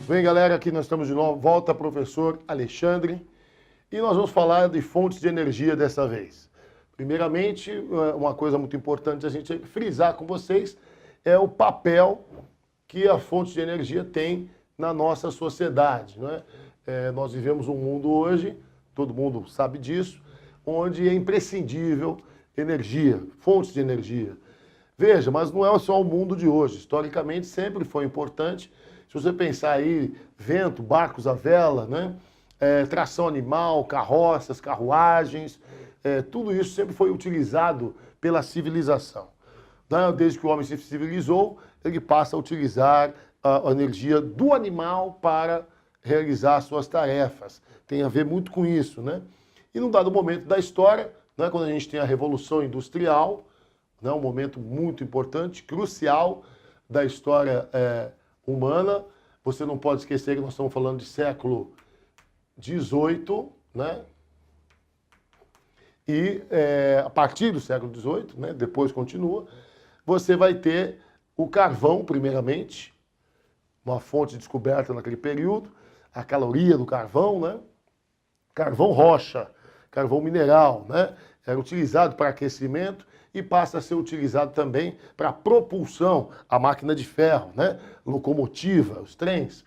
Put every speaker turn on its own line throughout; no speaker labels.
Bem, galera, aqui nós estamos de novo. Volta, professor Alexandre. E nós vamos falar de fontes de energia dessa vez. Primeiramente, uma coisa muito importante a gente frisar com vocês é o papel que a fonte de energia tem na nossa sociedade, né? Nós vivemos um mundo hoje, todo mundo sabe disso, onde é imprescindível energia, fontes de energia. Veja, mas não é só o mundo de hoje. Historicamente sempre foi importante. Se você pensar aí, vento, barcos à vela, né? Tração animal, carroças, carruagens, tudo isso sempre foi utilizado pela civilização. Né? Desde que o homem se civilizou, ele passa a utilizar a energia do animal para realizar suas tarefas. Tem a ver muito com isso, né? E num dado momento da história, né, quando a gente tem a Revolução Industrial, né, um momento muito importante, crucial da história humana. Você não pode esquecer que nós estamos falando de século XVIII, né? E a partir do século XVIII, né, depois continua, você vai ter o carvão, primeiramente, uma fonte descoberta naquele período, a caloria do carvão, né? Carvão rocha, carvão mineral, né? Era utilizado para aquecimento e passa a ser utilizado também para propulsão, a máquina de ferro, né? Locomotiva, os trens.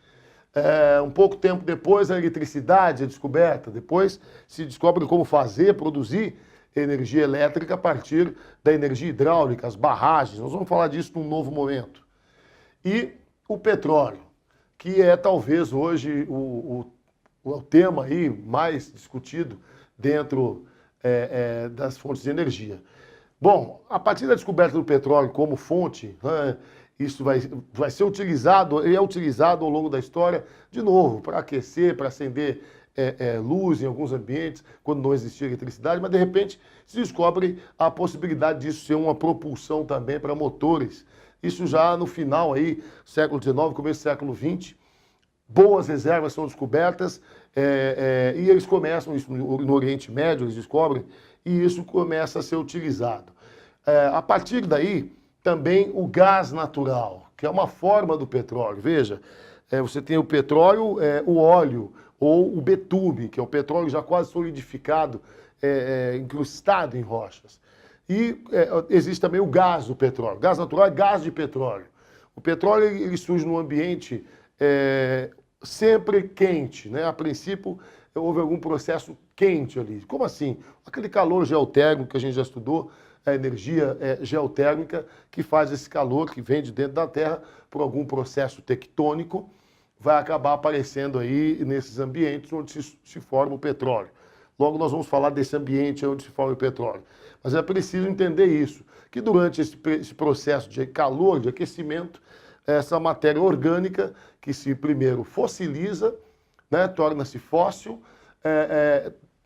Um pouco tempo depois, a eletricidade é descoberta. Depois se descobre como fazer, produzir energia elétrica a partir da energia hidráulica, as barragens. Nós vamos falar disso num novo momento. E o petróleo, que é talvez hoje o tema aí mais discutido dentro das fontes de energia. Bom, a partir da descoberta do petróleo como fonte, né, isso vai ser utilizado, e é utilizado ao longo da história, de novo, para aquecer, para acender luz em alguns ambientes, quando não existia eletricidade, mas de repente se descobre a possibilidade disso ser uma propulsão também para motores. Isso já no final aí, século XIX, começo do século XX, boas reservas são descobertas e eles começam, isso no Oriente Médio, eles descobrem, e isso começa a ser utilizado. A partir daí, também o gás natural, que é uma forma do petróleo. Veja, você tem o petróleo, o óleo, ou o betume, que é o petróleo já quase solidificado, incrustado em rochas. E existe também o gás do petróleo. Gás natural é gás de petróleo. O petróleo ele surge num ambiente sempre quente, né? A princípio, houve algum processo quente ali. Como assim? Aquele calor geotérmico que a gente já estudou, a energia geotérmica que faz esse calor que vem de dentro da Terra por algum processo tectônico, vai acabar aparecendo aí nesses ambientes onde se forma o petróleo. Logo nós vamos falar desse ambiente onde se forma o petróleo. Mas é preciso entender isso, que durante esse processo de calor, de aquecimento, essa matéria orgânica que se primeiro fossiliza, né, torna-se fóssil,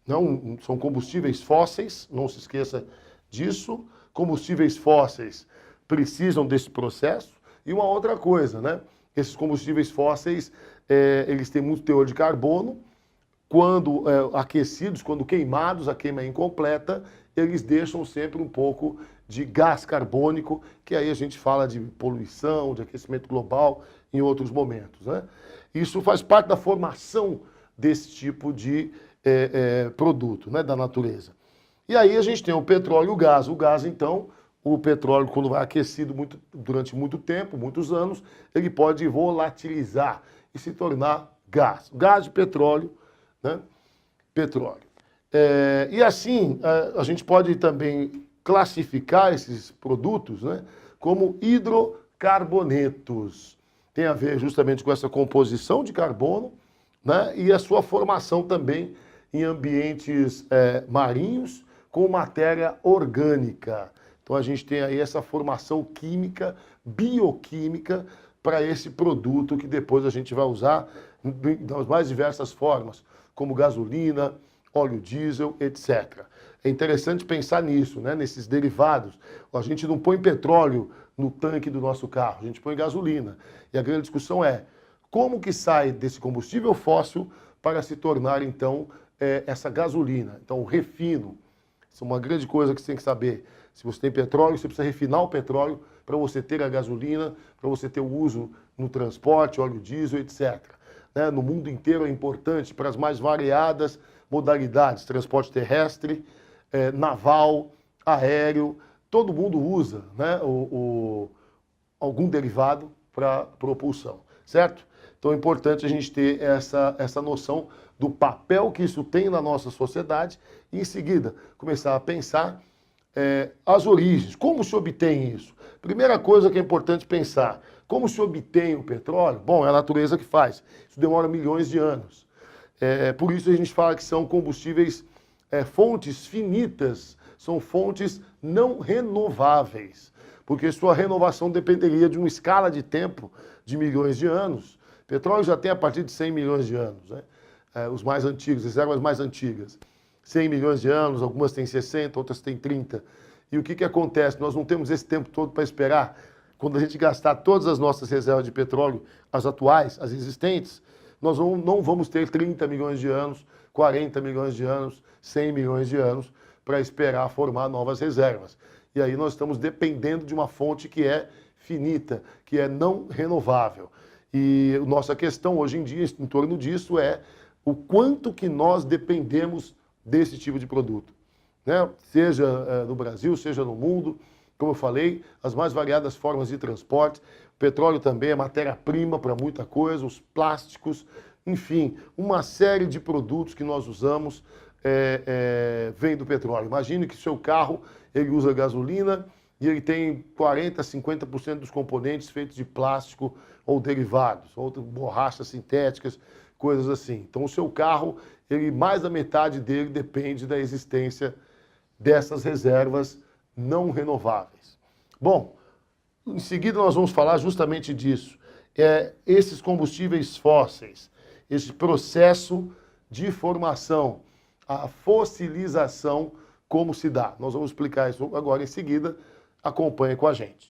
não, são combustíveis fósseis, não se esqueça disso. Combustíveis fósseis precisam desse processo. E uma outra coisa, né? Esses combustíveis fósseis, eles têm muito teor de carbono. Quando aquecidos, quando queimados, a queima é incompleta, eles deixam sempre um pouco de gás carbônico, que aí a gente fala de poluição, de aquecimento global em outros momentos, né? Isso faz parte da formação desse tipo de produto, né, da natureza. E aí a gente tem o petróleo e o gás. O gás, então, o petróleo, quando vai aquecido durante muito tempo, muitos anos, ele pode volatilizar e se tornar gás. Gás de petróleo, né? Petróleo. E assim, a gente pode também classificar esses produtos, né, como hidrocarbonetos. Tem a ver justamente com essa composição de carbono, né, e a sua formação também em ambientes marinhos com matéria orgânica. Então a gente tem aí essa formação química, bioquímica, para esse produto que depois a gente vai usar das mais diversas formas, como gasolina, óleo diesel, etc. É interessante pensar nisso, né? Nesses derivados. A gente não põe petróleo no tanque do nosso carro, a gente põe gasolina. E a grande discussão é como que sai desse combustível fóssil para se tornar, então, essa gasolina. Então, o refino. Isso é uma grande coisa que você tem que saber. Se você tem petróleo, você precisa refinar o petróleo para você ter a gasolina, para você ter o uso no transporte, óleo diesel, etc. né, no mundo inteiro é importante para as mais variadas modalidades, transporte terrestre, naval, aéreo, todo mundo usa, né, algum derivado para propulsão, certo? Então é importante a gente ter essa noção do papel que isso tem na nossa sociedade e, em seguida, começar a pensar as origens, como se obtém isso. Primeira coisa que é importante pensar, como se obtém o petróleo? Bom, é a natureza que faz. Isso demora milhões de anos. Por isso a gente fala que são combustíveis, fontes finitas, são fontes não renováveis, porque sua renovação dependeria de uma escala de tempo de milhões de anos. Petróleo já tem a partir de 100 milhões de anos, né? Os mais antigos, reservas mais antigas. 100 milhões de anos, algumas têm 60, outras têm 30. E o que acontece? Nós não temos esse tempo todo para esperar. Quando a gente gastar todas as nossas reservas de petróleo, as atuais, as existentes, nós não vamos ter 30 milhões de anos, 40 milhões de anos, 100 milhões de anos para esperar formar novas reservas. E aí nós estamos dependendo de uma fonte que é finita, que é não renovável. E nossa questão hoje em dia, em torno disso, é o quanto que nós dependemos desse tipo de produto, né? Seja no Brasil, seja no mundo. Como eu falei, as mais variadas formas de transporte. O petróleo também é matéria-prima para muita coisa, os plásticos, enfim, uma série de produtos que nós usamos vem do petróleo. Imagine que seu carro ele usa gasolina e ele tem 40%, 50% dos componentes feitos de plástico ou derivados, ou borrachas sintéticas, coisas assim. Então o seu carro, mais da metade dele depende da existência dessas reservas não renováveis. Bom, em seguida nós vamos falar justamente disso. Esses combustíveis fósseis, esse processo de formação, a fossilização, como se dá. Nós vamos explicar isso agora em seguida. Acompanhe com a gente.